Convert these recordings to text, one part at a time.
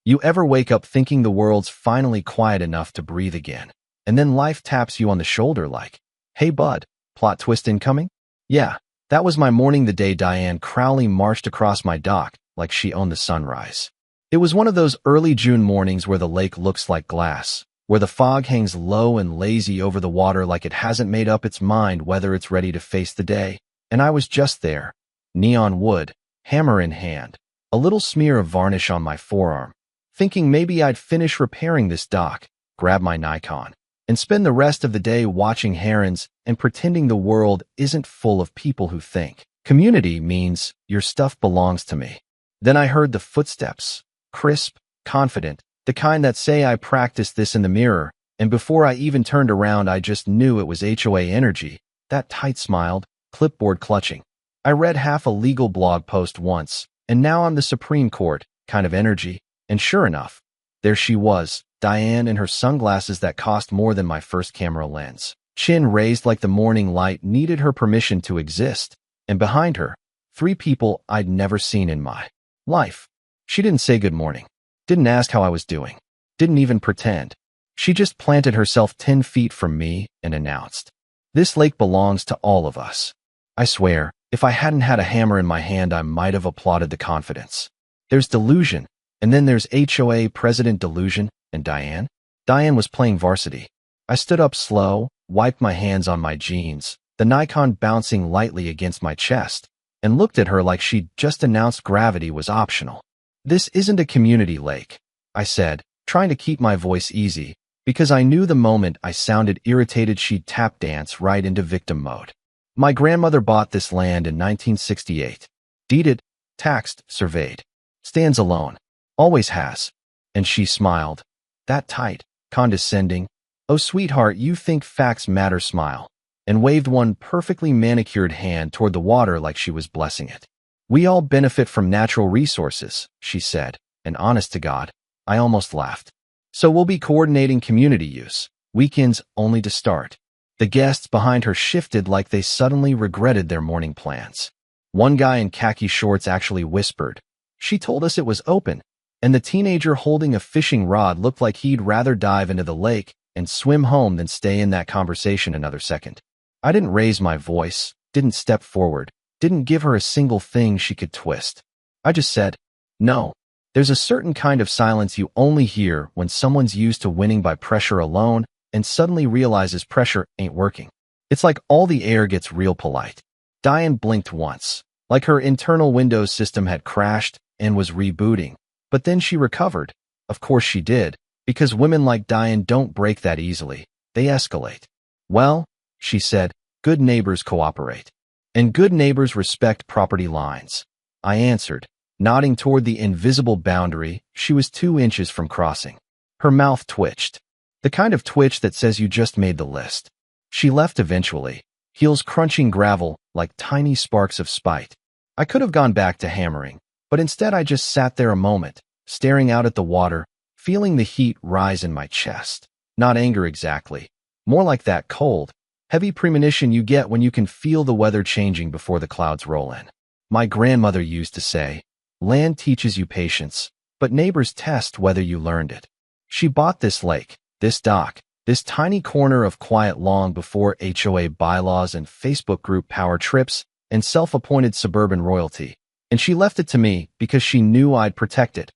You ever wake up thinking the world's finally quiet enough to breathe again, and then life taps you on the shoulder like, "Hey bud, plot twist incoming?" Yeah, that was my morning the day Diane Crowley marched across my dock like she owned the sunrise. It was one of those early June mornings where the lake looks like glass, where the fog hangs low and lazy over the water like it hasn't made up its mind whether it's ready to face the day. And I was just there, neon wood, hammer in hand, a little smear of varnish on my forearm, thinking maybe I'd finish repairing this dock, grab my Nikon, and spend the rest of the day watching herons and pretending the world isn't full of people who think community means your stuff belongs to me. Then I heard the footsteps, crisp, confident, the kind that say I practiced this in the mirror, and before I even turned around I just knew it was HOA energy, that tight-smiled, clipboard clutching. I read half a legal blog post once, and now I'm the Supreme Court kind of energy, and sure enough, there she was, Diane in her sunglasses that cost more than my first camera lens. Chin raised like the morning light needed her permission to exist, and behind her, 3 people I'd never seen in my life. She didn't say good morning, didn't ask how I was doing, didn't even pretend. She just planted herself 10 feet from me and announced, "This lake belongs to all of us." I swear, if I hadn't had a hammer in my hand, I might have applauded the confidence. There's delusion, and then there's HOA President delusion, and Diane? Diane was playing varsity. I stood up slow, wiped my hands on my jeans, the Nikon bouncing lightly against my chest, and looked at her like she'd just announced gravity was optional. "This isn't a community lake," I said, trying to keep my voice easy, because I knew the moment I sounded irritated she'd tap dance right into victim mode. "My grandmother bought this land in 1968. Deeded, taxed, surveyed. Stands alone. Always has." And she smiled. That tight, condescending, "Oh sweetheart, you think facts matter" smile, and waved one perfectly manicured hand toward the water like she was blessing it. "We all benefit from natural resources," she said, and honest to God, I almost laughed. "So we'll be coordinating community use, weekends only to start." The guests behind her shifted like they suddenly regretted their morning plans. One guy in khaki shorts actually whispered, "She told us it was open," and the teenager holding a fishing rod looked like he'd rather dive into the lake and swim home than stay in that conversation another second. I didn't raise my voice, didn't step forward, didn't give her a single thing she could twist. I just said, "No." There's a certain kind of silence you only hear when someone's used to winning by pressure alone and suddenly realizes pressure ain't working. It's like all the air gets real polite. Diane blinked once, like her internal Windows system had crashed and was rebooting, but then she recovered. Of course she did, because women like Diane don't break that easily. They escalate. "Well," she said, "good neighbors cooperate. And good neighbors respect property lines." I answered, nodding toward the invisible boundary she was 2 inches from crossing. Her mouth twitched. The kind of twitch that says you just made the list. She left eventually, heels crunching gravel like tiny sparks of spite. I could have gone back to hammering, but instead I just sat there a moment, staring out at the water, feeling the heat rise in my chest. Not anger exactly, more like that cold, heavy premonition you get when you can feel the weather changing before the clouds roll in. My grandmother used to say, "Land teaches you patience, but neighbors test whether you learned it." She bought this lake, this dock, this tiny corner of quiet long before HOA bylaws and Facebook group power trips and self-appointed suburban royalty, and she left it to me because she knew I'd protect it.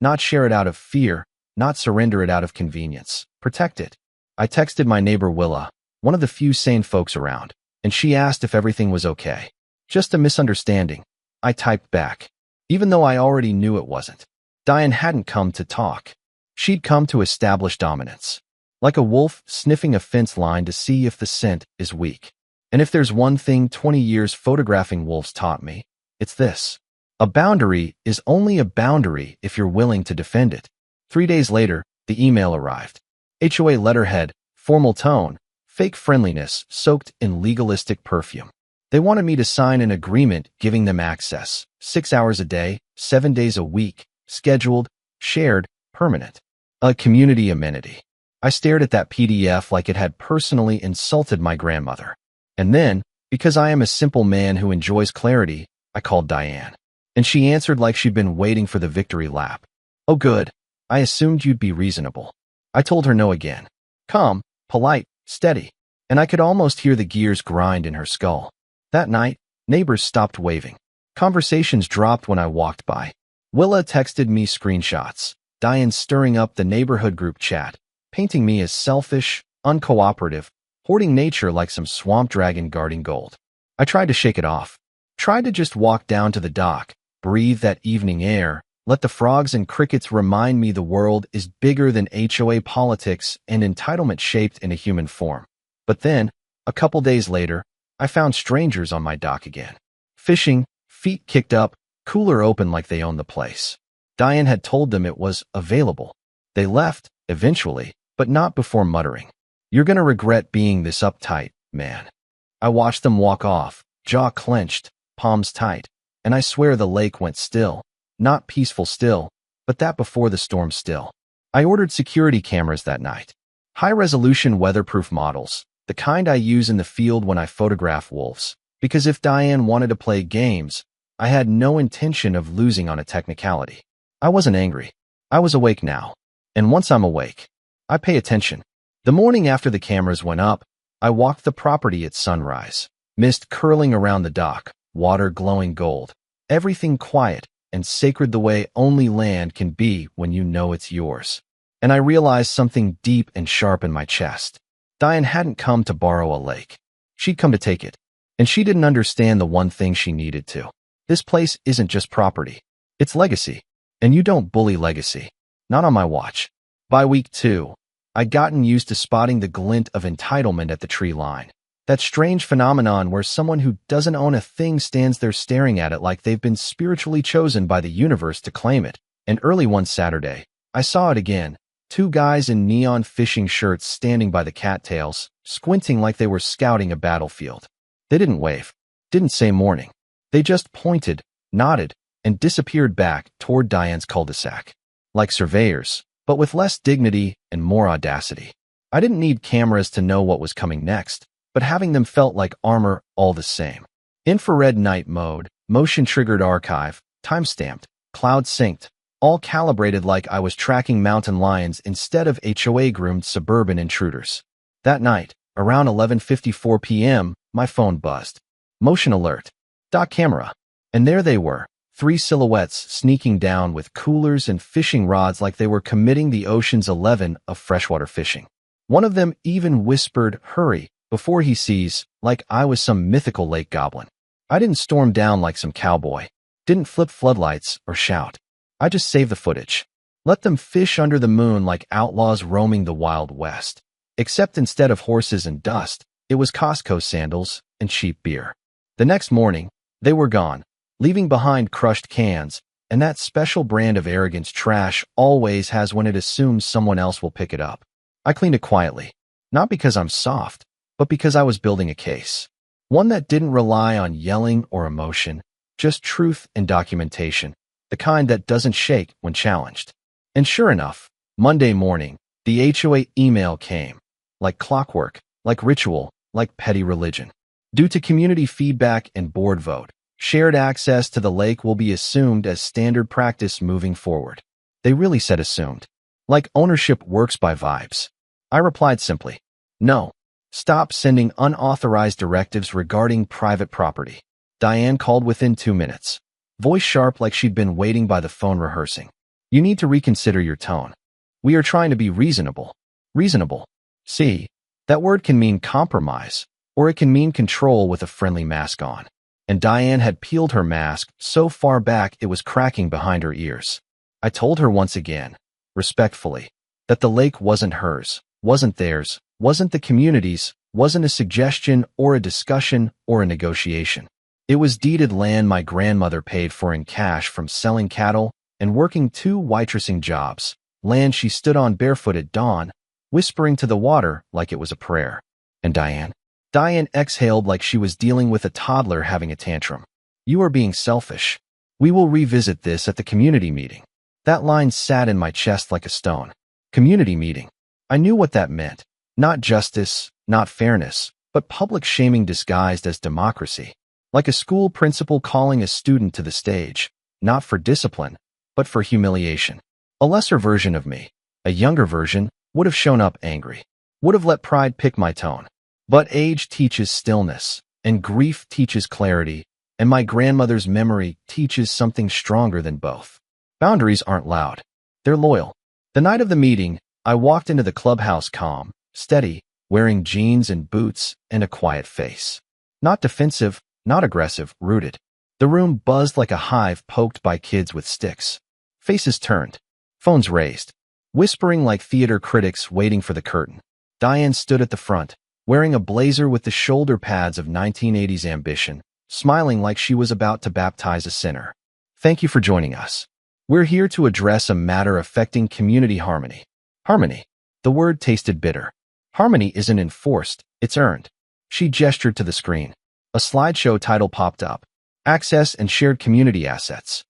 Not share it out of fear, not surrender it out of convenience. Protect it. I texted my neighbor Willa, one of the few sane folks around, and she asked if everything was okay. "Just a misunderstanding," I typed back, even though I already knew it wasn't. Diane hadn't come to talk. She'd come to establish dominance. Like a wolf sniffing a fence line to see if the scent is weak. And if there's one thing 20 years photographing wolves taught me, it's this. A boundary is only a boundary if you're willing to defend it. 3 days later, the email arrived. HOA letterhead, formal tone, fake friendliness soaked in legalistic perfume. They wanted me to sign an agreement giving them access, 6 hours a day, 7 days a week, scheduled, shared, permanent. A community amenity. I stared at that PDF like it had personally insulted my grandmother. And then, because I am a simple man who enjoys clarity, I called Diane. And she answered like she'd been waiting for the victory lap. "Oh good. I assumed you'd be reasonable. I told her no again. Calm, polite, steady. And I could almost hear the gears grind in her skull. That night, neighbors stopped waving. Conversations dropped when I walked by. Willa texted me screenshots. Diane stirring up the neighborhood group chat, painting me as selfish, uncooperative, hoarding nature like some swamp dragon guarding gold. I tried to shake it off. Tried to just walk down to the dock, breathe that evening air, let the frogs and crickets remind me the world is bigger than HOA politics and entitlement shaped in a human form. But then, a couple days later, I found strangers on my dock again. Fishing, feet kicked up, cooler open like they owned the place. Diane had told them it was available. They left, eventually, but not before muttering, "You're gonna regret being this uptight, man." I watched them walk off, jaw clenched, palms tight, and I swear the lake went still. Not peaceful still, but that before the storm still. I ordered security cameras that night. High-resolution weatherproof models, the kind I use in the field when I photograph wolves. Because if Diane wanted to play games, I had no intention of losing on a technicality. I wasn't angry. I was awake now. And once I'm awake, I pay attention. The morning after the cameras went up, I walked the property at sunrise. Mist curling around the dock, water glowing gold. Everything quiet and sacred the way only land can be when you know it's yours. And I realized something deep and sharp in my chest. Diane hadn't come to borrow a lake. She'd come to take it. And she didn't understand the one thing she needed to. This place isn't just property. It's legacy. And you don't bully legacy. Not on my watch. By week 2, I'd gotten used to spotting the glint of entitlement at the tree line. That strange phenomenon where someone who doesn't own a thing stands there staring at it like they've been spiritually chosen by the universe to claim it. And early one Saturday, I saw it again. 2 guys in neon fishing shirts standing by the cattails, squinting like they were scouting a battlefield. They didn't wave, didn't say morning. They just pointed, nodded, and disappeared back toward Diane's cul-de-sac. Like surveyors, but with less dignity and more audacity. I didn't need cameras to know what was coming next, but having them felt like armor all the same. Infrared night mode, motion-triggered archive, time-stamped, cloud-synced, all calibrated like I was tracking mountain lions instead of HOA-groomed suburban intruders. That night, around 11:54 p.m., my phone buzzed. Motion alert. Dock camera. And there they were, 3 silhouettes sneaking down with coolers and fishing rods like they were committing the Ocean's 11 of freshwater fishing. One of them even whispered, "Hurry," before he sees, like I was some mythical lake goblin. I didn't storm down like some cowboy. Didn't flip floodlights or shout. I just saved the footage. Let them fish under the moon like outlaws roaming the Wild West. Except instead of horses and dust, it was Costco sandals and cheap beer. The next morning, they were gone, leaving behind crushed cans, and that special brand of arrogance trash always has when it assumes someone else will pick it up. I cleaned it quietly, not because I'm soft, but because I was building a case. One that didn't rely on yelling or emotion, just truth and documentation, the kind that doesn't shake when challenged. And sure enough, Monday morning, the HOA email came. Like clockwork, like ritual, like petty religion. Due to community feedback and board vote, shared access to the lake will be assumed as standard practice moving forward. They really said assumed. Like ownership works by vibes. I replied simply, no. Stop sending unauthorized directives regarding private property. Diane called within 2 minutes. Voice sharp like she'd been waiting by the phone rehearsing. You need to reconsider your tone. We are trying to be reasonable. Reasonable. See, that word can mean compromise, or it can mean control with a friendly mask on. And Diane had peeled her mask so far back it was cracking behind her ears. I told her once again, respectfully, that the lake wasn't hers, wasn't theirs, wasn't the community's, wasn't a suggestion or a discussion or a negotiation. It was deeded land my grandmother paid for in cash from selling cattle and working 2 waitressing jobs, land she stood on barefoot at dawn, whispering to the water like it was a prayer. And Diane? Diane exhaled like she was dealing with a toddler having a tantrum. You are being selfish. We will revisit this at the community meeting. That line sat in my chest like a stone. Community meeting. I knew what that meant. Not justice, not fairness, but public shaming disguised as democracy. Like a school principal calling a student to the stage, not for discipline, but for humiliation. A lesser version of me, a younger version, would have shown up angry, would have let pride pick my tone. But age teaches stillness, and grief teaches clarity, and my grandmother's memory teaches something stronger than both. Boundaries aren't loud. They're loyal. The night of the meeting, I walked into the clubhouse calm, steady, wearing jeans and boots and a quiet face. Not defensive, not aggressive, rooted. The room buzzed like a hive poked by kids with sticks. Faces turned. Phones raised. Whispering like theater critics waiting for the curtain. Diane stood at the front, wearing a blazer with the shoulder pads of 1980s ambition, smiling like she was about to baptize a sinner. Thank you for joining us. We're here to address a matter affecting community harmony. Harmony. The word tasted bitter. Harmony isn't enforced, it's earned. She gestured to the screen. A slideshow title popped up. Access and shared community assets.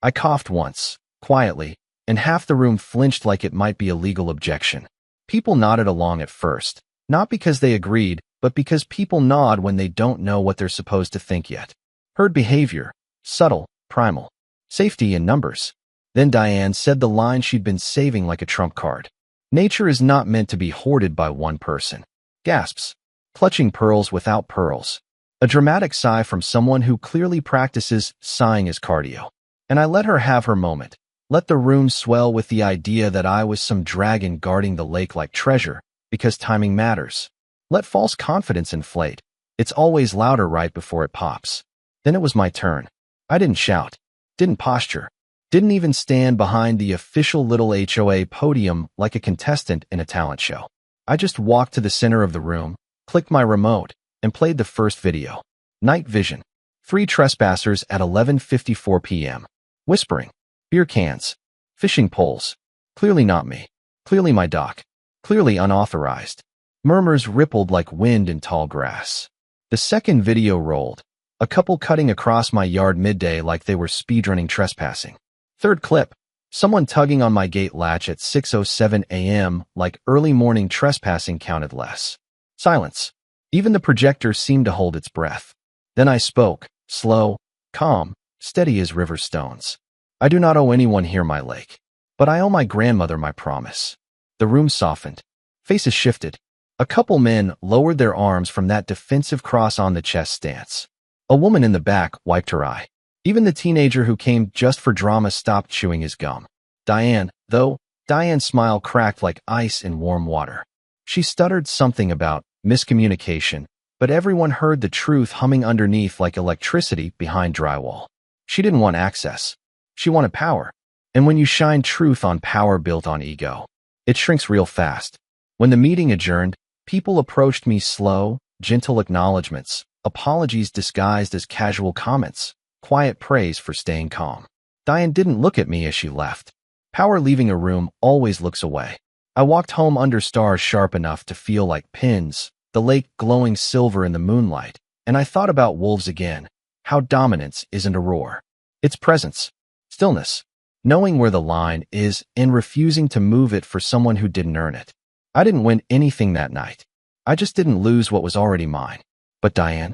I coughed once, quietly, and half the room flinched like it might be a legal objection. People nodded along at first, not because they agreed, but because people nod when they don't know what they're supposed to think yet. Herd behavior, subtle, primal. Safety in numbers. Then Diane said the line she'd been saving like a trump card. Nature is not meant to be hoarded by one person. Gasps. Clutching pearls without pearls. A dramatic sigh from someone who clearly practices sighing as cardio. And I let her have her moment. Let the room swell with the idea that I was some dragon guarding the lake like treasure, because timing matters. Let false confidence inflate. It's always louder right before it pops. Then it was my turn. I didn't shout. Didn't posture. Didn't even stand behind the official little HOA podium like a contestant in a talent show. I just walked to the center of the room, clicked my remote, and played the first video. Night vision. 3 trespassers at 11:54 p.m. Whispering. Beer cans. Fishing poles. Clearly not me. Clearly my dock. Clearly unauthorized. Murmurs rippled like wind in tall grass. The second video rolled. A couple cutting across my yard midday like they were speedrunning trespassing. Third clip. Someone tugging on my gate latch at 6:07 a.m. like early morning trespassing counted less. Silence. Even the projector seemed to hold its breath. Then I spoke, slow, calm, steady as river stones. I do not owe anyone here my lake, but I owe my grandmother my promise. The room softened. Faces shifted. A couple men lowered their arms from that defensive cross on the chest stance. A woman in the back wiped her eye. Even the teenager who came just for drama stopped chewing his gum. Diane's smile cracked like ice in warm water. She stuttered something about miscommunication, but everyone heard the truth humming underneath like electricity behind drywall. She didn't want access. She wanted power. And when you shine truth on power built on ego, it shrinks real fast. When the meeting adjourned, people approached me slow, gentle acknowledgments, apologies disguised as casual comments, quiet praise for staying calm. Diane didn't look at me as she left. Power leaving a room always looks away. I walked home under stars sharp enough to feel like pins, the lake glowing silver in the moonlight, and I thought about wolves again. How dominance isn't a roar. It's presence. Stillness. Knowing where the line is and refusing to move it for someone who didn't earn it. I didn't win anything that night. I just didn't lose what was already mine. But Diane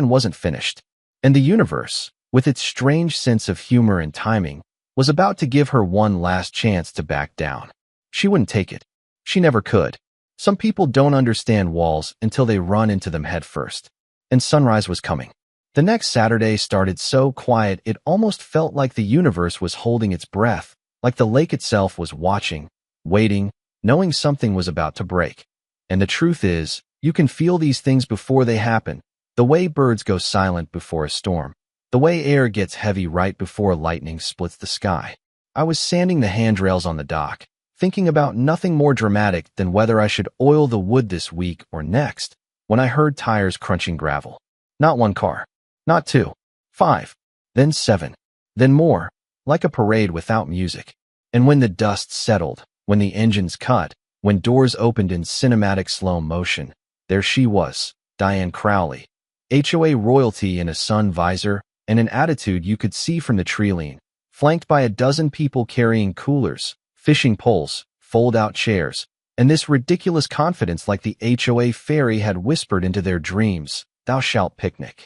wasn't finished. And the universe, with its strange sense of humor and timing, was about to give her one last chance to back down. She wouldn't take it. She never could. Some people don't understand walls until they run into them head first. And sunrise was coming. The next Saturday started so quiet it almost felt like the universe was holding its breath, like the lake itself was watching, waiting, knowing something was about to break. And the truth is, you can feel these things before they happen, the way birds go silent before a storm, the way air gets heavy right before lightning splits the sky. I was sanding the handrails on the dock, thinking about nothing more dramatic than whether I should oil the wood this week or next, when I heard tires crunching gravel. Not one car. Not 2. 5. Then 7. Then more, like a parade without music. And when the dust settled, when the engines cut, when doors opened in cinematic slow motion, there she was, Diane Crowley. HOA royalty in a sun visor and an attitude you could see from the tree lean, flanked by a dozen people carrying coolers, fishing poles, fold-out chairs, and this ridiculous confidence like the HOA fairy had whispered into their dreams, "Thou shalt picnic."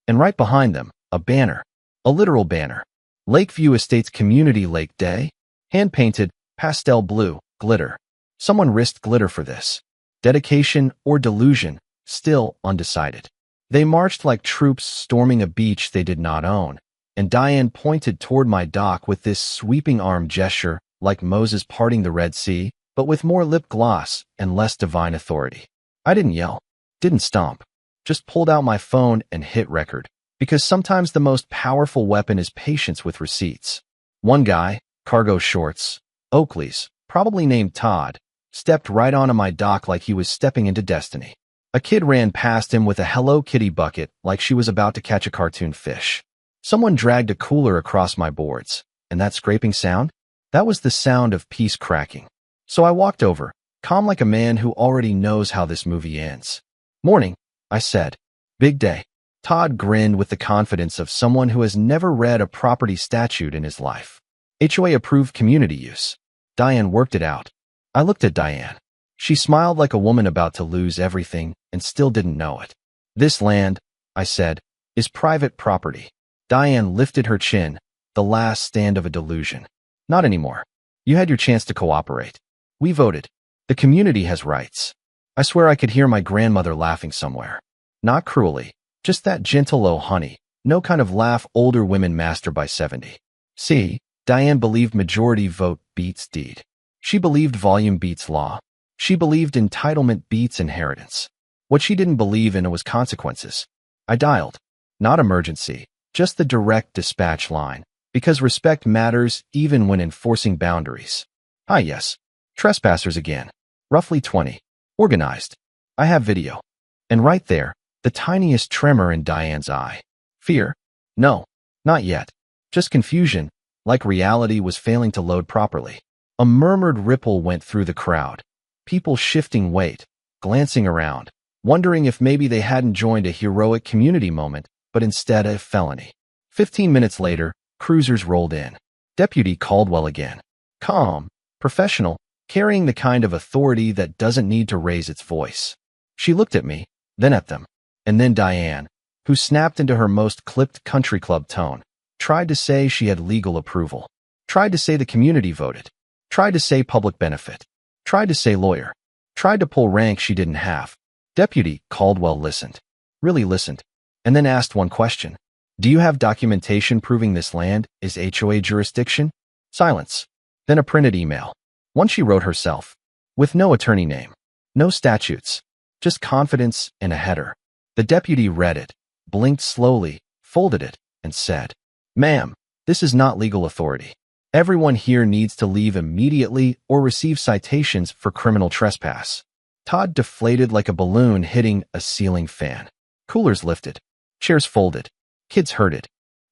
And right behind them, a banner, a literal banner. Lakeview Estates Community Lake Day, Hand-painted, pastel blue, glitter. Someone risked glitter for this. Dedication or delusion, still undecided. They marched like troops storming a beach they did not own, and Diane pointed toward my dock with this sweeping arm gesture, like Moses parting the Red Sea, but with more lip gloss and less divine authority. I didn't yell, didn't stomp, just pulled out my phone and hit record, because sometimes the most powerful weapon is patience with receipts. One guy, cargo shorts, Oakley's, probably named Todd, stepped right onto my dock like he was stepping into destiny. A kid ran past him with a Hello Kitty bucket like she was about to catch a cartoon fish. Someone dragged a cooler across my boards, and that scraping sound? That was the sound of peace cracking. So I walked over, calm like a man who already knows how this movie ends. "Morning," I said. "Big day." Todd grinned with the confidence of someone who has never read a property statute in his life. HOA approved community use. Diane worked it out. I looked at Diane. She smiled like a woman about to lose everything and still didn't know it. "This land," I said, "is private property." Diane lifted her chin, the last stand of a delusion. "Not anymore. You had your chance to cooperate. We voted. The community has rights." I swear I could hear my grandmother laughing somewhere. Not cruelly, just that gentle "oh honey," no kind of laugh older women master by 70. See, Diane believed majority vote beats deed. She believed volume beats law. She believed entitlement beats inheritance. What she didn't believe in was consequences. I dialed. Not emergency, just the direct dispatch line, because respect matters even when enforcing boundaries. "Hi, yes. Trespassers again. Roughly 20. Organized. I have video." And right there, the tiniest tremor in Diane's eye. Fear? No, not yet. Just confusion, like reality was failing to load properly. A murmured ripple went through the crowd. People shifting weight, glancing around, wondering if maybe they hadn't joined a heroic community moment, but instead a felony. 15 minutes later, cruisers rolled in. Deputy Caldwell again. Calm, professional, carrying the kind of authority that doesn't need to raise its voice. She looked at me, then at them, and then Diane, who snapped into her most clipped country club tone, tried to say she had legal approval, tried to say the community voted, tried to say public benefit, tried to say lawyer, tried to pull rank she didn't have. Deputy Caldwell listened, really listened, and then asked one question. "Do you have documentation proving this land is HOA jurisdiction?" Silence. Then a printed email. One she wrote herself, with no attorney name, no statutes, just confidence and a header. The deputy read it, blinked slowly, folded it, and said, "Ma'am, this is not legal authority. Everyone here needs to leave immediately or receive citations for criminal trespass." Todd deflated like a balloon hitting a ceiling fan. Coolers lifted, chairs folded, kids herded.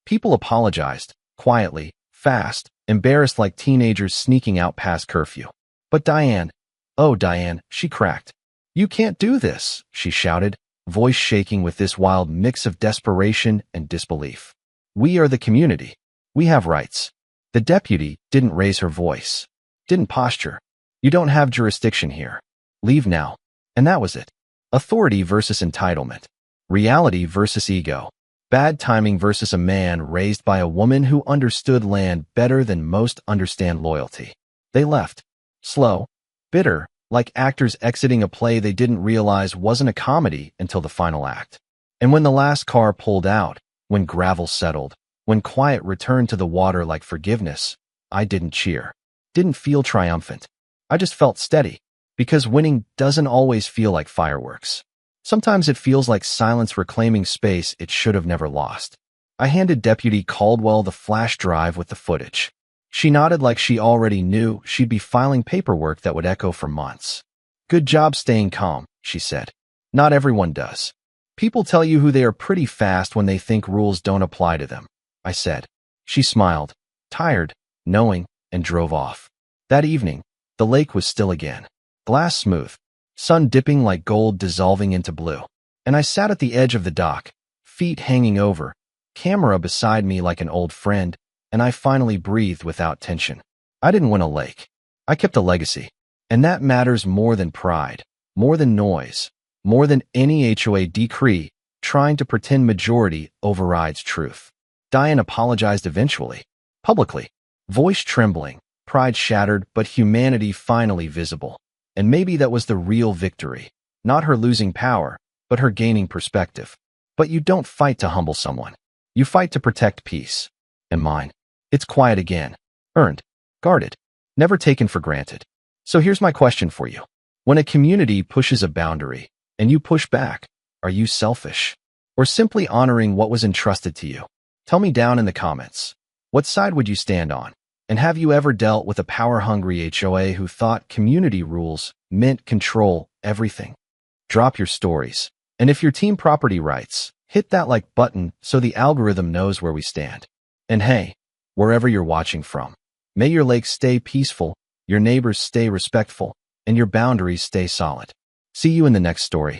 People apologized, quietly, fast, embarrassed like teenagers sneaking out past curfew. But Diane, oh Diane, she cracked. "You can't do this," she shouted, voice shaking with this wild mix of desperation and disbelief. "We are the community. We have rights." The deputy didn't raise her voice, didn't posture. "You don't have jurisdiction here. Leave now." And that was it. Authority versus entitlement. Reality versus ego. Bad timing versus a man raised by a woman who understood land better than most understand loyalty. They left. Slow, bitter, like actors exiting a play they didn't realize wasn't a comedy until the final act. And when the last car pulled out, when gravel settled, when quiet returned to the water like forgiveness, I didn't cheer. Didn't feel triumphant. I just felt steady. Because winning doesn't always feel like fireworks. Sometimes it feels like silence reclaiming space it should have never lost. I handed Deputy Caldwell the flash drive with the footage. She nodded like she already knew she'd be filing paperwork that would echo for months. "Good job staying calm," she said. "Not everyone does. People tell you who they are pretty fast when they think rules don't apply to them," I said. She smiled, tired, knowing, and drove off. That evening, the lake was still again. Glass smooth, sun dipping like gold dissolving into blue. And I sat at the edge of the dock, feet hanging over, camera beside me like an old friend, and I finally breathed without tension. I didn't win a lake. I kept a legacy. And that matters more than pride, more than noise, more than any HOA decree trying to pretend majority overrides truth. Diane apologized eventually, publicly, voice trembling, pride shattered, but humanity finally visible. And maybe that was the real victory. Not her losing power, but her gaining perspective. But you don't fight to humble someone. You fight to protect peace. And mine. It's quiet again. Earned. Guarded. Never taken for granted. So here's my question for you. When a community pushes a boundary, and you push back, are you selfish? Or simply honoring what was entrusted to you? Tell me down in the comments. What side would you stand on? And have you ever dealt with a power-hungry HOA who thought community rules meant control everything? Drop your stories. And if your team property rights, hit that like button so the algorithm knows where we stand. And hey, wherever you're watching from, may your lake stay peaceful, your neighbors stay respectful, and your boundaries stay solid. See you in the next story.